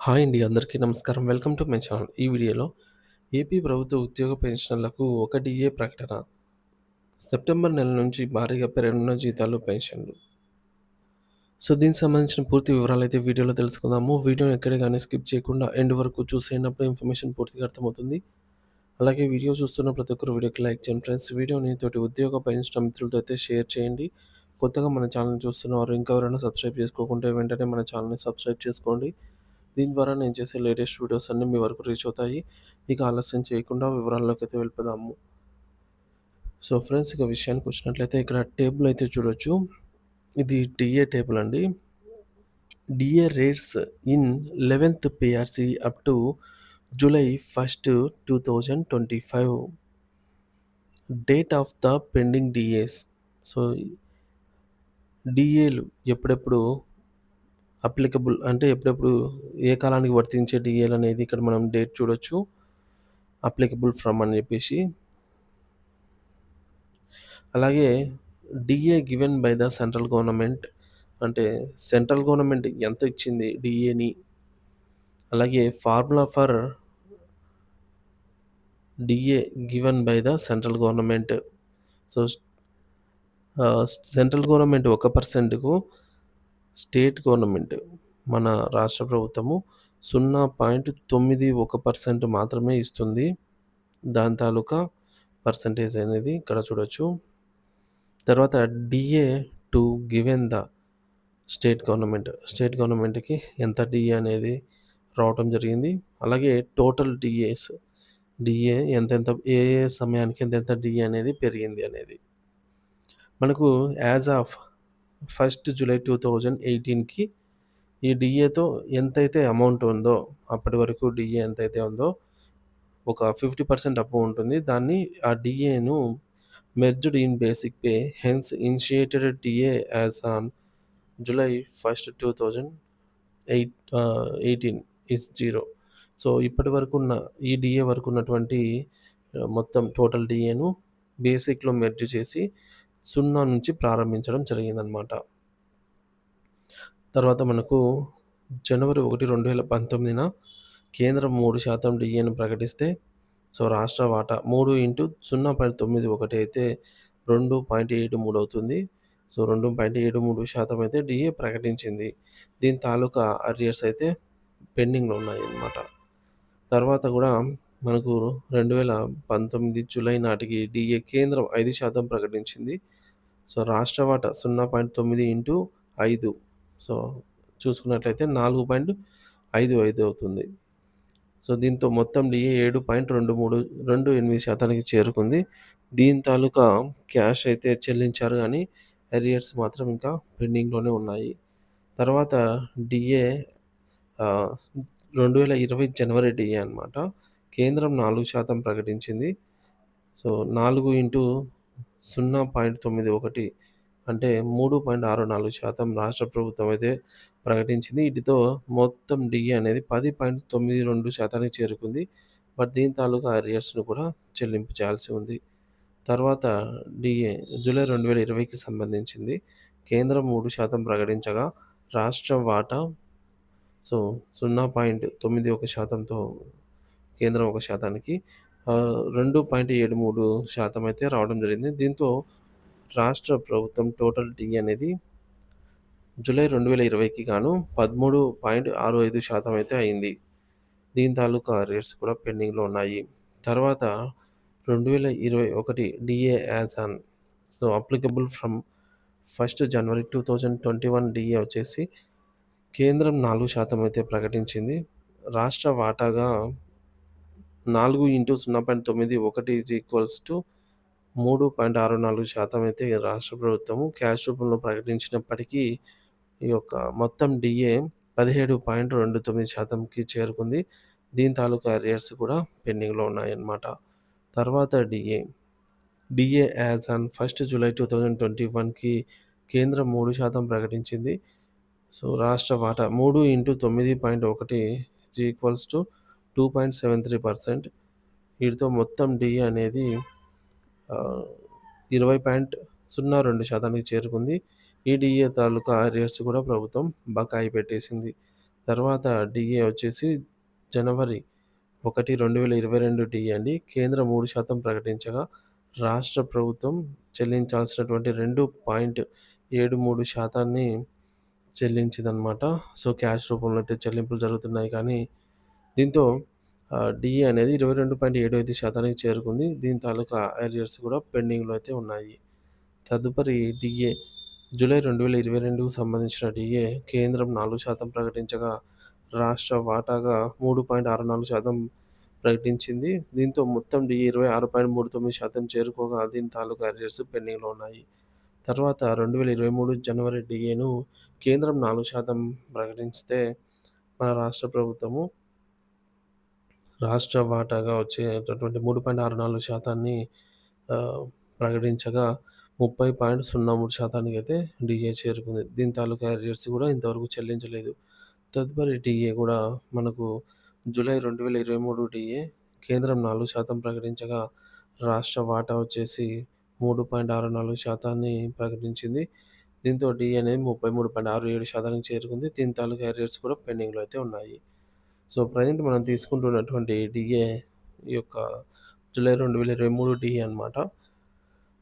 Hi అండి. అందరికీ నమస్కారం. Welcome to my channel. ఈ వీడియోలో ఏపీ ప్రభుత్వ ఉద్యోగ పెన్షనర్లకు ఒక డీఏ ప్రకటన. సెప్టెంబర్ నెల నుంచి భారీగా పెరగనున్న జీతాలు, పెన్షన్లు. సో, దీనికి సంబంధించిన పూర్తి వివరాలైతే వీడియోలో తెలుసుకుందాము. వీడియోని ఎక్కడ గాని స్కిప్ చేయకుండా ఎండ్ వరకు చూసేయండి. ఇన్ఫర్మేషన్ పూర్తిగా అర్థమవుతుంది. అలాగే వీడియో చూస్తున్న ప్రతి ఒక్కరు వీడియోకి లైక్ చేయండి ఫ్రెండ్స్. వీడియోని తోటి ఉద్యోగ పెన్షన్ మిత్రులతో అయితే షేర్ చేయండి. కొత్తగా మన ఛానల్‌ని చూస్తున్నవారు ఇంకా ఎవరైనా సబ్స్క్రైబ్ చేసుకోకుంటే వెంటనే మన ఛానల్‌ని సబ్స్క్రైబ్ చేసుకోండి. దీని ద్వారా నేను చేసే లేటెస్ట్ వీడియోస్ అన్నీ మీ వరకు రీచ్ అవుతాయి. ఇక ఆలస్యం చేయకుండా వివరాల్లోకైతే వెళ్ళిపోదాము. సో ఫ్రెండ్స్, ఇక విషయానికొచ్చినట్లయితే ఇక్కడ టేబుల్ అయితే చూడొచ్చు. ఇది డీఏ టేబుల్ అండి. DA rates in 11th PRC up to July 1, 2025. Date of the pending DAs. So, డీఏలు ఎప్పుడెప్పుడు అప్లికబుల్ అంటే ఎప్పుడెప్పుడు ఏ కాలానికి వర్తించే డీఏలనేది ఇక్కడ మనం డేట్ చూడొచ్చు. అప్లికబుల్ ఫ్రమ్ అని చెప్పేసి. అలాగే DA given by the central government అంటే సెంట్రల్ గవర్నమెంట్ ఎంత ఇచ్చింది డీఏని. అలాగే formula for DA given by the central government. So, central government 1%కు స్టేట్ గవర్నమెంట్ మన రాష్ట్ర ప్రభుత్వము 0.91% మాత్రమే ఇస్తుంది. దాని తాలూకా పర్సెంటేజ్ అనేది ఇక్కడ చూడొచ్చు. తర్వాత DA to given the state గవర్నమెంట్‌కి ఎంత డీఏ అనేది రావటం జరిగింది. అలాగే టోటల్ డీఏ ఎంతెంత ఏ ఏ సమయానికి ఎంతెంత డీఏ అనేది పెరిగింది అనేది. మనకు యాజ్ ఆఫ్ 1 జూలై 2018కి ఈ డీఏతో ఎంతైతే అమౌంట్ ఉందో, అప్పటి వరకు డీఏ ఎంతైతే ఉందో ఒక 50% అబోవ్ ఉంటుంది. దాన్ని ఆ డీఏను merged in basic pay hence initiated DA as on July 1, 2018 is 0. So, ఇప్పటి వరకున్న ఈ డీఏ వరకున్నటువంటి మొత్తం టోటల్ డీఏను బేసిక్‌లో మెర్జ్ చేసి 0 నుంచి ప్రారంభించడం జరిగిందనమాట. తర్వాత మనకు జనవరి 1, 2019న కేంద్రం 3% డీఏను ప్రకటిస్తే, సో, రాష్ట్ర వాటా 3/0.91 అయితే 2.73 అవుతుంది. సో, 2.73% అయితే డీఏ ప్రకటించింది. దీని తాలూకా అరియర్స్ అయితే పెండింగ్‌లో ఉన్నాయన్నమాట. తర్వాత గూడా మనకు 2019 జూలై నాటికి డీఏ కేంద్రం 5% ప్రకటించింది. సో, రాష్ట్ర వాటా 0.9 ఇంటూ 5. సో, చూసుకున్నట్లయితే 4.55 అవుతుంది. సో, దీంతో మొత్తం డీఏ 7.28% చేరుకుంది. దీని తాలూకా క్యాష్ అయితే చెల్లించారు గానీ, అరియర్స్ మాత్రం ఇంకా పెండింగ్‌లోనే ఉన్నాయి. తర్వాత డీఏ ఆహ్, 2020 జనవరి డీఏ అనమాట. కేంద్రం 4% ప్రకటించింది. సో, 4 ఇంటూ 0.91 అంటే 3.64% రాష్ట్ర ప్రభుత్వం అయితే ప్రకటించింది. వీటితో మొత్తం డీఏ అనేది 10.92%కి చేరుకుంది. బట్ దీని తాలూకా అరియర్స్‌ను కూడా చెల్లింపు చేయాల్సి ఉంది. తర్వాత డీఏ జూలై 2020కి సంబంధించింది. కేంద్రం 3% ప్రకటించగా రాష్ట్ర వాటా సో, 0.91%తో కేంద్రం 1%కి 2.73% అయితే రావడం జరిగింది. దీంతో రాష్ట్ర ప్రభుత్వం టోటల్ డీఏ అనేది జూలై 2020కి గాను 13.65% అయితే అయింది. దీని తాలూకా అరియర్స్ కూడా పెండింగ్‌లో ఉన్నాయి. తర్వాత 2021 DA as on so, applicable from 1 January 2021 DA వచ్చేసి కేంద్రం 4% అయితే ప్రకటించింది. రాష్ట్ర వాటాగా 4/0.91 ఈజ్ ఈక్వల్స్ టు 3.64% అయితే రాష్ట్ర ప్రభుత్వము క్యాష్ రూపంలో ప్రకటించినప్పటికీ, ఈ యొక్క మొత్తం డీఏ 17.29%కి చేరుకుంది. దీని తాలూకా అరియర్స్ కూడా పెండింగ్‌లో ఉన్నాయన్నమాట. తర్వాత డీఏ యాజ్ ఆన్ 1 జూలై 2021కి కేంద్రం 3% ప్రకటించింది. సో, రాష్ట్ర వాటా 3/9.1 ఈజ్ ఈక్వల్స్ టు 2.73%. వీటితో మొత్తం డీఏ అనేది 20.02%కి చేరుకుంది. ఈ డీఏ తాలూకా అరియర్స్ కూడా ప్రభుత్వం బకాయి పెట్టేసింది. తర్వాత డీఏ వచ్చేసి జనవరి 1, 2022 డీఏ అండి. కేంద్రం 3% ప్రకటించగా, రాష్ట్ర ప్రభుత్వం చెల్లించాల్సినటువంటి 2.73% చెల్లించిందనమాట. సో, క్యాష్ రూపంలో అయితే చెల్లింపులు జరుగుతున్నాయి కానీ, దీంతో డీఏ అనేది 22.75% చేరుకుంది. దీని తాలూకా అరియర్స్ కూడా పెండింగ్‌లో అయితే ఉన్నాయి. తదుపరి డీఏ జూలై 2022కు సంబంధించిన డీఏ కేంద్రం 4% ప్రకటించగా, రాష్ట్ర వాటాగా 3.64% ప్రకటించింది. దీంతో మొత్తం డీఏ 26.39% చేరుకోగా, దీని తాలూకా అరియర్స్ పెండింగ్‌లో ఉన్నాయి. తర్వాత 2023 జనవరి డీఏను కేంద్రం 4% ప్రకటిస్తే, మన రాష్ట్ర ప్రభుత్వము రాష్ట్ర వాటాగా వచ్చేటటువంటి 3.64% ఆహ్, ప్రకటించగా 30.03% అయితే డీఏ చేరుకుంది. దీని తాలూకా అరియర్స్ కూడా ఇంతవరకు చెల్లించలేదు. తదుపరి డీఏ కూడా మనకు జూలై 2023 డీఏ కేంద్రం 4% ప్రకటించగా, రాష్ట్ర వాటా వచ్చేసి 3.64% ప్రకటించింది. దీంతో డీఏ అనేది 33.67%కి చేరుకుంది. దీని తాలూకా అరియర్స్ కూడా పెండింగ్‌లో అయితే ఉన్నాయి. సో, ప్రెజెంట్ మనం తీసుకుంటున్నటువంటి డీఏ ఈ యొక్క జూలై 2023 డీఏ అనమాట.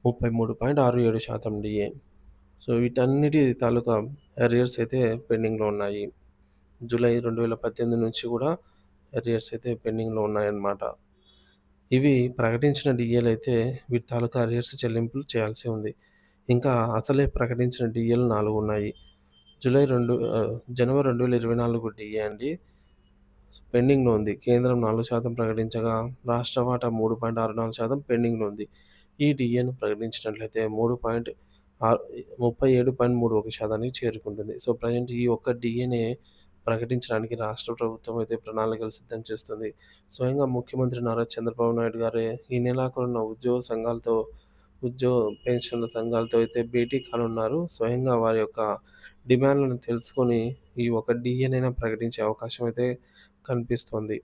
33.67% డీఏ. సో, వీటన్నిటి తాలూకా అరియర్స్ అయితే పెండింగ్‌లో ఉన్నాయి. జూలై 2018 నుంచి కూడా అరియర్స్ అయితే పెండింగ్‌లో ఉన్నాయన్నమాట. ఇవి ప్రకటించిన డీఏలైతే వీటి తాలూకా అరియర్స్ చెల్లింపులు చేయాల్సి ఉంది. ఇంకా అసలే ప్రకటించిన డీఏలు 4 ఉన్నాయి. జనవరి 2024 డీఏ అండి. పెండింగ్‌లో ఉంది. కేంద్రం 4% ప్రకటించగా, రాష్ట్ర వాటా 3.64% పెండింగ్‌లో ఉంది. ఈ డీఏను ప్రకటించినట్లయితే 37.31%కి చేరుకుంటుంది. సో, ప్రెజెంట్ ఈ ఒక్క డీఏనే ప్రకటించడానికి రాష్ట్ర ప్రభుత్వం అయితే ప్రణాళికలు సిద్ధం చేస్తుంది. స్వయంగా ముఖ్యమంత్రి నారా చంద్రబాబు నాయుడు గారే ఈ నెలాఖరున ఉద్యోగ పెన్షన్ల సంఘాలతో అయితే భేటీ కానున్నారు. స్వయంగా వారి యొక్క డిమాండ్‌లను తెలుసుకొని ఈ ఒక డీఏనైనా ప్రకటించే అవకాశం అయితే కనిపిస్తోంది.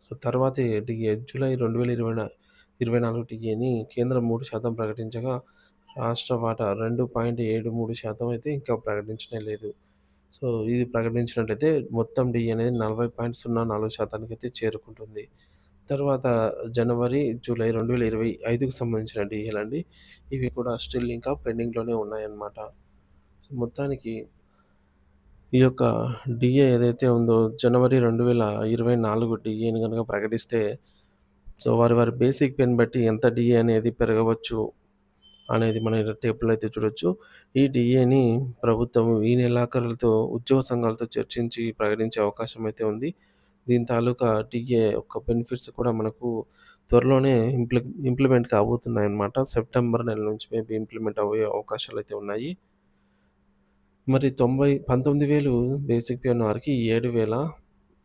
సో, తర్వాతి డీఏ జూలై 2024 డీఏని కేంద్రం 3% ప్రకటించగా, రాష్ట్ర వాటా 2.73% అయితే ఇంకా ప్రకటించనే లేదు. సో, ఇది ప్రకటించినట్లయితే మొత్తం డీఏ అనేది 40.04%కి అయితే చేరుకుంటుంది. తర్వాత జనవరి, జూలై 2025కి సంబంధించిన డీఏలండి. ఇవి కూడా స్టిల్ ఇంకా పెండింగ్‌లోనే ఉన్నాయన్నమాట. సో, మొత్తానికి ఈ యొక్క డీఏ ఏదైతే ఉందో జనవరి 2024 డీఏని గనక ప్రకటిస్తే, సో, వారి బేసిక్ పేని బట్టి ఎంత డీఏ అనేది పెరగవచ్చు అనేది మనం ఇలా టేబుల్‌లో అయితే చూడొచ్చు. ఈ డీఏని ప్రభుత్వం ఈ నెలాఖరులతో ఉద్యోగ సంఘాలతో చర్చించి ప్రకటించే అవకాశం అయితే ఉంది. దీని తాలూకా డీఏ యొక్క బెనిఫిట్స్ కూడా మనకు త్వరలోనే ఇంప్లిమెంట్ కాబోతున్నాయన్నమాట. సెప్టెంబర్ నెల నుంచి మేబీ ఇంప్లిమెంట్ అయ్యే అవకాశాలైతే ఉన్నాయి. మరి 19,000 బేసిక్ పే ఉన్న వారికి రూ.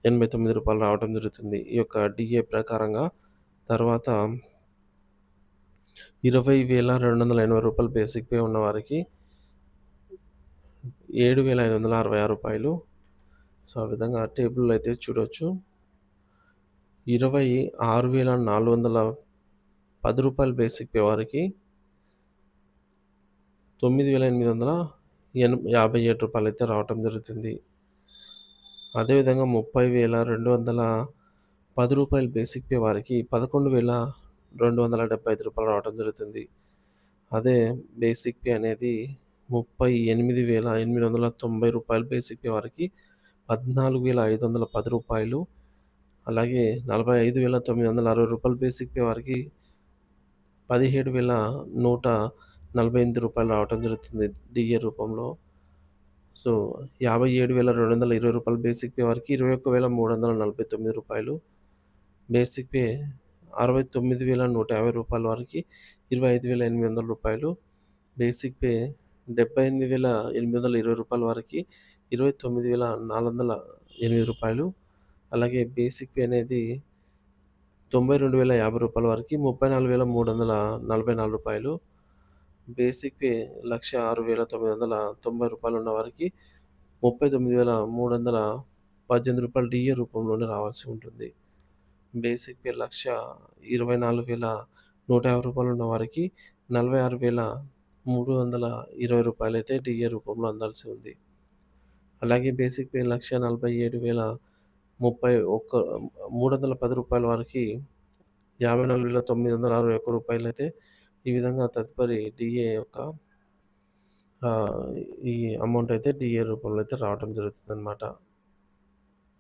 7,089 రావడం జరుగుతుంది. ఈ యొక్క డీఏ ప్రకారంగా. తర్వాత రూ. 20,280 బేసిక్ పే ఉన్న వారికి రూ. 7,566. సో, ఆ విధంగా టేబుల్‌లో అయితే చూడొచ్చు. రూ. 26,410 బేసిక్ పే వారికి రూ. 9,857 అయితే రావటం జరుగుతుంది. అదేవిధంగా రూ. 30,210 బేసిక్ పే వారికి రూ. 11,275 రావటం జరుగుతుంది. అదే బేసిక్ పే అనేది రూ. 38,890 బేసిక్ పే వారికి రూ. 14,510. అలాగే రూ. 45,960 బేసిక్ పే వారికి రూ. 17,148 రావటం జరుగుతుంది డీఏ రూపంలో. సో, రూ. 57,220 బేసిక్ పే వారికి రూ. 21,349. బేసిక్ పే రూ. 69,150 వారికి రూ. 25,800. బేసిక్ పే రూ. 78,820 వారికి రూ. 29,408. అలాగే బేసిక్ పే అనేది రూ. 92,050 వారికి రూ. 34,344. బేసిక్ పే రూ. 1,06,990 ఉన్న వారికి రూ. 39,318 డీఏ రూపంలోనే రావాల్సి ఉంటుంది. బేసిక్ పే రూ. 1,24,150 ఉన్న వారికి రూ. 46,320 అయితే డీఏ రూపంలో అందాల్సి ఉంది. అలాగే బేసిక్ పే రూ. 1,47,30 వారికి రూ. 54,961 అయితే ఈ విధంగా తదుపరి డీఏ యొక్క ఈ అమౌంట్ అయితే డీఏ రూపంలో అయితే రావడం జరుగుతుందనమాట.